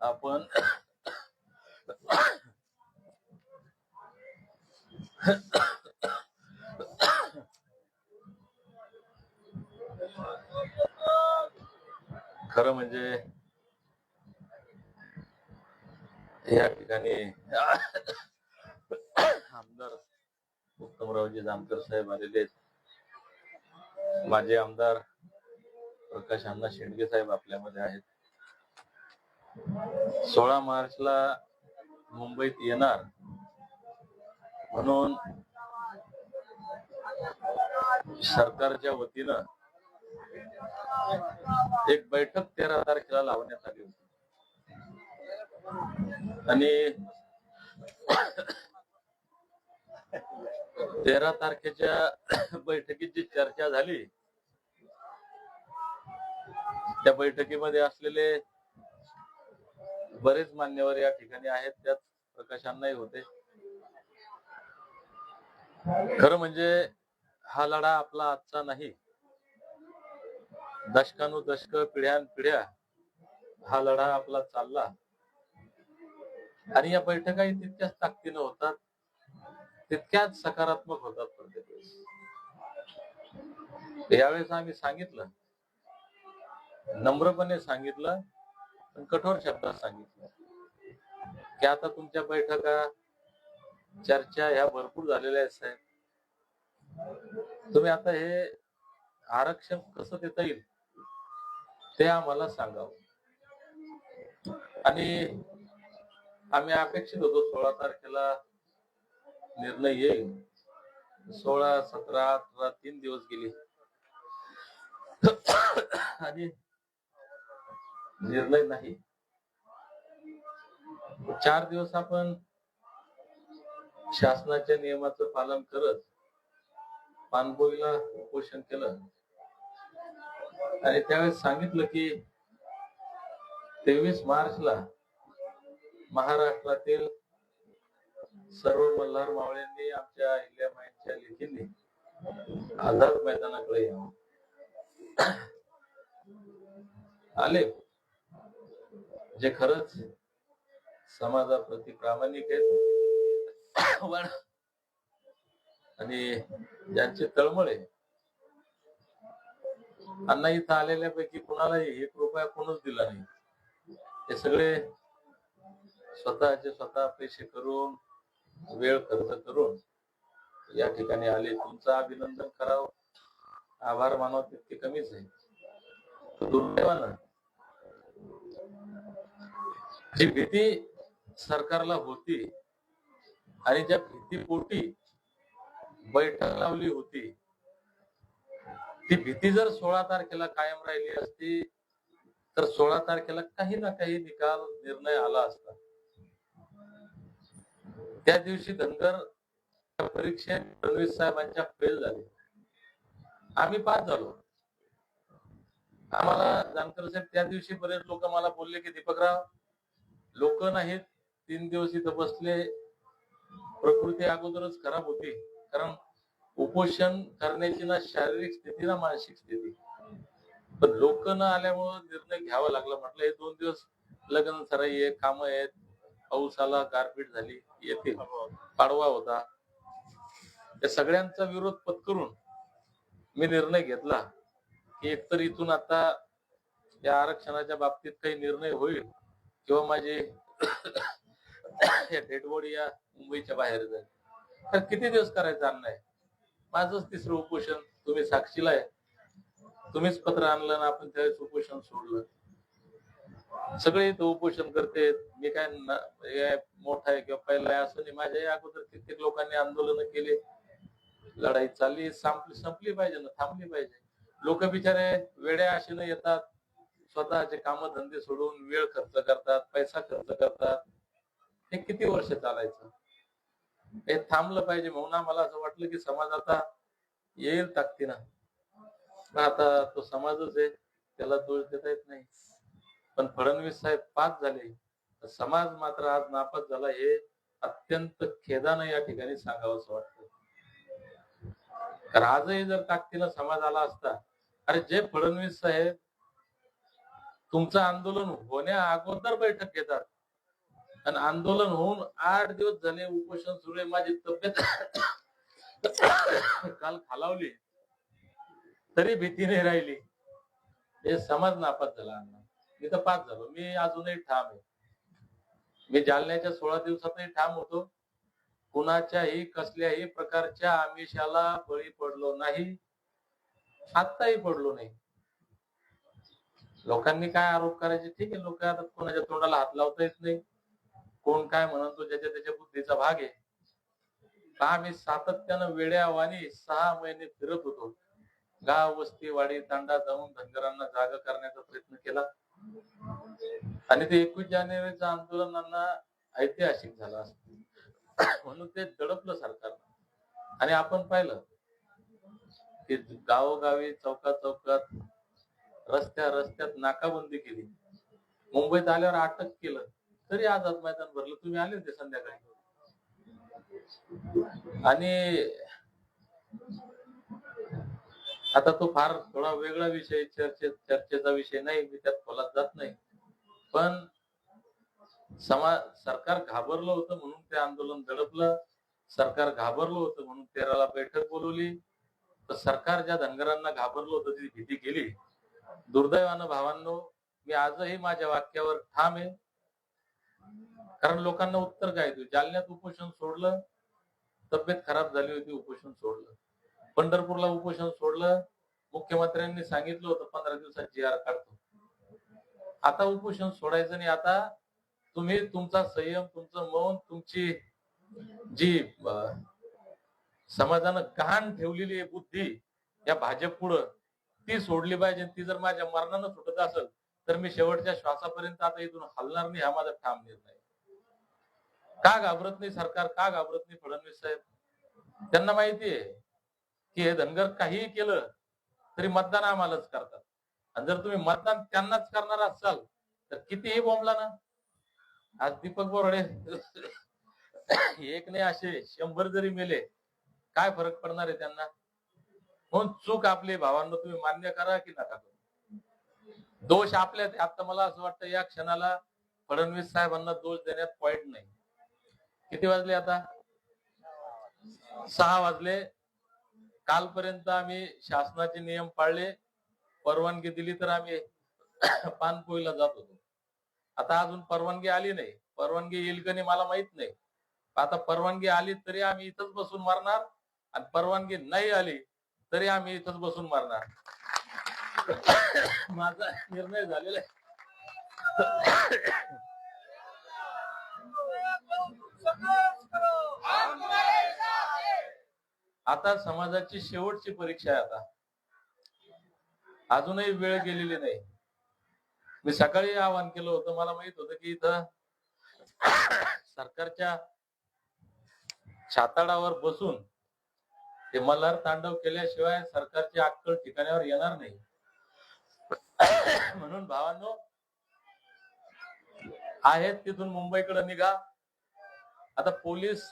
आपण खरं म्हणजे या ठिकाणी आमदार उत्तमरावजी जानकर साहेब आलेले आहेत. माझे आमदार प्रकाश अण्णा शेंडगे साहेब आपल्यामध्ये आहेत. 16 मार्चला मुंबईत येणार म्हणून सरकारच्या वतीनं एक बैठक 13 तारखेला लावण्यात आली होती आणि 13 तारखेच्या बैठकीत जी चर्चा झाली त्या बैठकीमध्ये असलेले बरेच मान्यवर या ठिकाणी आहेत. त्यात प्रकाश अण्णाही होते. खरं म्हणजे हा लढा आपला आजचा नाही, दशकानुदशक पिढ्यानपिढ्या हा लढा आपला चालला आणि या बैठकाही तितक्याच ताकदीनं होतात, तितक्याच सकारात्मक होतात प्रत्येक वेळेस. यावेळेस आम्ही सांगितलं, नम्रपणे सांगितलं, पण कठोर शब्दात सांगितलं की आता तुमच्या बैठका चर्चा ह्या भरपूर झालेल्या आहेत साहेब. तुम्ही आता हे आरक्षण कसं देता येईल ते आम्हाला सांगावं. आणि आम्ही अपेक्षित होतो 16 तारखेला निर्णय येईल. 16, 17, 18 3 दिवस गेले आणि निर्णय नाही. 4 दिवस आपण शासनाच्या नियमाचं पालन करत पानपोईला उपोषण केलं आणि त्यावेळेस सांगितलं की 23 मार्चला महाराष्ट्रातील सर्व मल्हार मावळ्यांनी आमच्या इल्यामाईंच्या लेखींनी आझाद मैदानाकडे यावं. आले जे खरंच समाजाप्रती प्रामाणिक आहेत आणि ज्यांचे तळमळे. अण्णा इथं आलेल्यापैकी कुणालाही 1 रुपया कोणच दिला नाही. हे सगळे स्वतः पैसे करून, वेळ खर्च करून या ठिकाणी आले. तुमचं अभिनंदन करावं, आभार मानावं तितके कमीच आहे. दुर्दैवानं जी भीती सरकारला होती आणि ज्या भीतीपोटी बैठक लावली होती, ती भीती जर 16 तारखेला कायम राहिली असती तर 16 तारखेला काही ना काही निकाल निर्णय आला असता. त्या दिवशी धनगर परीक्षेत फडणवीस साहेबांच्या फेल झाले, आम्ही पास झालो. आम्हाला जानकर साहेब त्या दिवशी बरेच लोक मला बोलले की दीपकराव, लोक नाहीत 3 दिवस इथं बसले, प्रकृती अगोदरच खराब होती. कारण उपोषण करण्याची ना शारीरिक स्थिती ना मानसिक स्थिती, पण लोक न आल्यामुळे निर्णय घ्यावा लागला. म्हटलं हे 2 दिवस लग्न सराई आहे, काम आहेत, पाऊस आला, गारपीट झाली, येतील. पाडवा होता. या सगळ्यांचा विरोध पत्करून मी निर्णय घेतला की एकतर इथून आता या आरक्षणाच्या बाबतीत काही निर्णय होईल किंवा माझे डेड बॉडी या मुंबईच्या बाहेर जाईल. तर किती दिवस करायचं अन्याय. माझंच 3रं उपोषण, तुम्ही साक्षीला आहे, तुम्हीच पत्र आणलं ना आपण त्यावेळेस उपोषण सोडलं. सगळे इथं उपोषण करते. मी काय मोठा आहे किंवा पहिला आहे असं नाही. माझ्या अगोदर कित्येक लोकांनी आंदोलन केले, लढाई चालली, संपली पाहिजे ना, थांबली पाहिजे. लोक बिचारे वेड्या आशेने येतात, स्वतःचे काम धंदे सोडून वेळ खर्च करतात, पैसा खर्च करतात. हे किती वर्ष चालायचं. हे थांबलं पाहिजे म्हणून आम्हाला असं वाटलं की समाज आता येईल ताकदीनं. आता तो समाजच आहे, त्याला दोष देता येत नाही. पण फडणवीस साहेब पास झाले, तर समाज मात्र आज नापास झाला, हे अत्यंत खेदानं या ठिकाणी सांगावंसं वाटतं. तर आजही जर ताकदीनं समाज आला असता, अरे जे फडणवीस साहेब तुमचं आंदोलन होण्या अगोदर बैठक घेतात आणि आंदोलन होऊन 8 दिवस झाले उपोषण सुरू आहे, माझी तब्येत काल खालावली तरी भीती नाही राहिली, हे समाज नापास झाला. मी तर पास झालो, मी अजूनही ठाम आहे. मी जालन्याच्या 16 दिवसातही ठाम होतो, कुणाच्याही कसल्याही प्रकारच्या आमिषाला बळी पडलो नाही, आत्ताही पडलो नाही. लोकांनी काय आरोप करायचे, ठीक आहे, लोक आता कोणाच्या तोंडाला हात लावता येत नाही, कोण काय म्हणतो ज्याच्या त्याच्या बुद्धीचा भाग आहे. आम्ही सातत्यानं वेड्यावानी 6 महिने फिरत होतो, गाव वस्ती वाडी तांडा जाऊन धनगरांना जागा करण्याचा प्रयत्न केला आणि ते 21 जानेवारीचं आंदोलनांना ऐतिहासिक झालं असत म्हणून ते दडपलं सरकार. आणि आपण पाहिलं की गावोगावी चौकात चौकात रस्त्या रस्त्यात नाकाबंदी केली, मुंबईत आल्यावर अटक केलं, तरी आझाद मैदान भरलं. तुम्ही आले होते संध्याकाळी. आणि आता तो फार थोडा वेगळा विषय, चर्चेचा विषय नाही, मी त्यात खोलात जात नाही. पण सरकार घाबरलं होतं म्हणून ते आंदोलन दडपलं, सरकार घाबरलं होतं म्हणून 13ला बैठक बोलवली. तर सरकार ज्या धनगरांना घाबरलं होतं, ती भीती गेली. दुर्दैवानं भावांनो, मी आजही माझ्या वाक्यावर ठाम आहे, कारण लोकांना उत्तर काय देऊ. जालन्यात उपोषण सोडलं, तब्येत खराब झाली होती, उपोषण सोडलं. पंढरपूरला उपोषण सोडलं, मुख्यमंत्र्यांनी सांगितलं होतं 15 दिवसात GR काढतो. आता उपोषण सोडायचं नाही. आता तुम्ही तुमचा संयम, तुमचं मौन, तुमची जी समाजानं गहाण ठेवलेली आहे बुद्धी या भाजप पुढं, ती सोडली पाहिजे. ती जर माझ्या मरणानं सुटत असेल तर मी शेवटच्या श्वासापर्यंत आता इथून हलणार नाही, हा माझा ठाम निर्णय. का घाबरत नाही सरकार, का घाबरत नाही फडणवीस साहेब? त्यांना माहितीये की हे धनगर काहीही केलं तरी मतदान आम्हालाच करतात, आणि जर तुम्ही मतदान त्यांनाच करणार असाल तर कितीही बोंबला ना. आज दीपक बोराडे एक नाही असे 100 जरी मेले, काय फरक पडणार आहे त्यांना? म्हणून चूक आपली भावांना तुम्ही मान्य करा की नका करू, दोष आपल्या. आता मला असं वाटतं या क्षणाला फडणवीस साहेबांना दोष देण्यात पॉइंट नाही. किती वाजले आता? 6 वाजले. कालपर्यंत आम्ही शासनाचे नियम पाळले, परवानगी दिली तर आम्ही पानपोईला जात होतो. आता अजून परवानगी आली नाही, परवानगी येईल का नाही मला माहित नाही. आता परवानगी आली तरी आम्ही इथंच बसून मारणार, आणि परवानगी नाही आली तरी आम्ही इथंच बसून मारणार. माझा निर्णय झालेला आहे. आता समाजाची शेवटची परीक्षा आहे. आता अजूनही वेळ गेलेली नाही. मी सकाळी आवाहन केलं होतं, मला माहित होतं की इथं सरकारच्या छाताडावर बसून ते मल्हार तांडव केल्याशिवाय सरकारची अक्कल ठिकाण्यावर येणार नाही. म्हणून भावांनो, आहेत तिथून मुंबईकडे निघा. आता पोलीस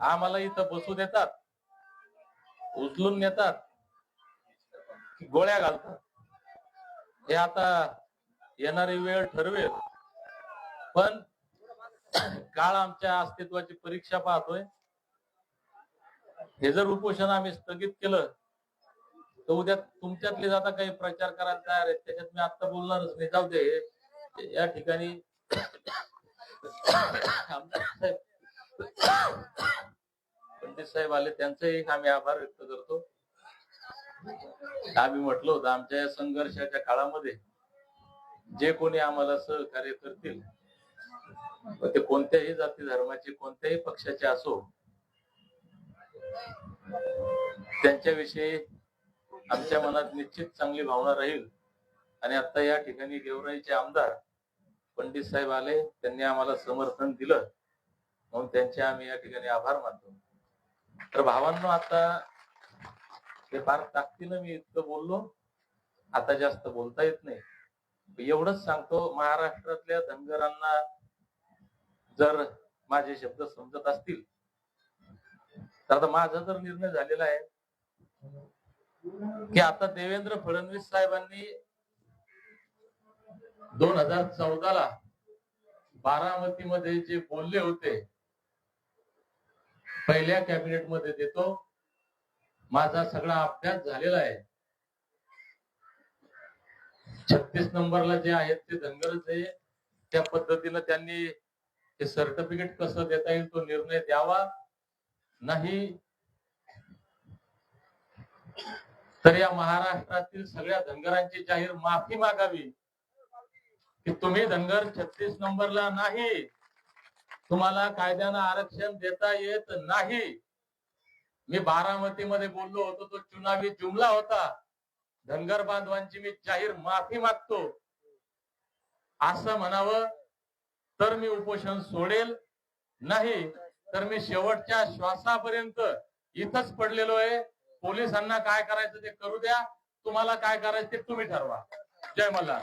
आम्हाला इथं बसू देतात, उचलून नेतात, गोळ्या घालतात, हे आता येणारी वेळ ठरवेल. पण काळ आमच्या अस्तित्वाची परीक्षा पाहतोय. हे जर उपोषण आम्ही स्थगित केलं तर उद्या तुमच्यातले जाता काही प्रचार करायला तयार आहेत, त्याच्यात मी आता बोलणारच नाही. जाऊ दे. या ठिकाणी पंडित साहेब आले, त्यांचे आम्ही आभार व्यक्त करतो. आम्ही म्हटलं होतं आमच्या या संघर्षाच्या काळामध्ये जे कोणी आम्हाला सहकार्य करतील, ते कोणत्याही जाती धर्माचे, कोणत्याही पक्षाचे असो, त्यांच्याविषयी आमच्या मनात निश्चित चांगली भावना राहील. आणि आता या ठिकाणी गेवराईचे आमदार पंडित साहेब आले, त्यांनी आम्हाला समर्थन दिलं, म्हणून त्यांचे आम्ही या ठिकाणी आभार मानतो. तर भावांनो, आता ते फार ताकदीनं मी इतकं बोललो, आता जास्त बोलता येत नाही. एवढंच सांगतो, महाराष्ट्रातल्या धनगरांना जर माझे शब्द समजत असतील तर आता माझा तर निर्णय झालेला आहे की आता देवेंद्र फडणवीस साहेबांनी 2014ला बारामतीमध्ये जे बोलले होते, पहिल्या कॅबिनेट मध्ये देतो, माझा सगळा अभ्यास झालेला आहे. 36 नंबरला जे आहेत ते धनगरच आहे. त्या पद्धतीनं त्यांनी हे सर्टिफिकेट कसं देता येईल तो निर्णय द्यावा. नाही तर या महाराष्ट्रातील सगळ्या धनगरांची जाहीर माफी मागावी की तुम्ही धनगर 36 नंबरला नाही, तुम्हाला कायद्यानं आरक्षण देता येत नाही. मी बारामतीमध्ये बोललो होतो, तो चुनावी जुमला होता. धनगर बांधवांची मी जाहीर माफी मागतो असं म्हणावं तर मी उपोषण सोडेल, नाही तर मी शेवटच्या श्वासापर्यंत इथंच पडलेलो आहे. पोलिसांना काय करायचं ते करू द्या, तुम्हाला काय करायचं ते तुम्ही ठरवा. जय मल्हार.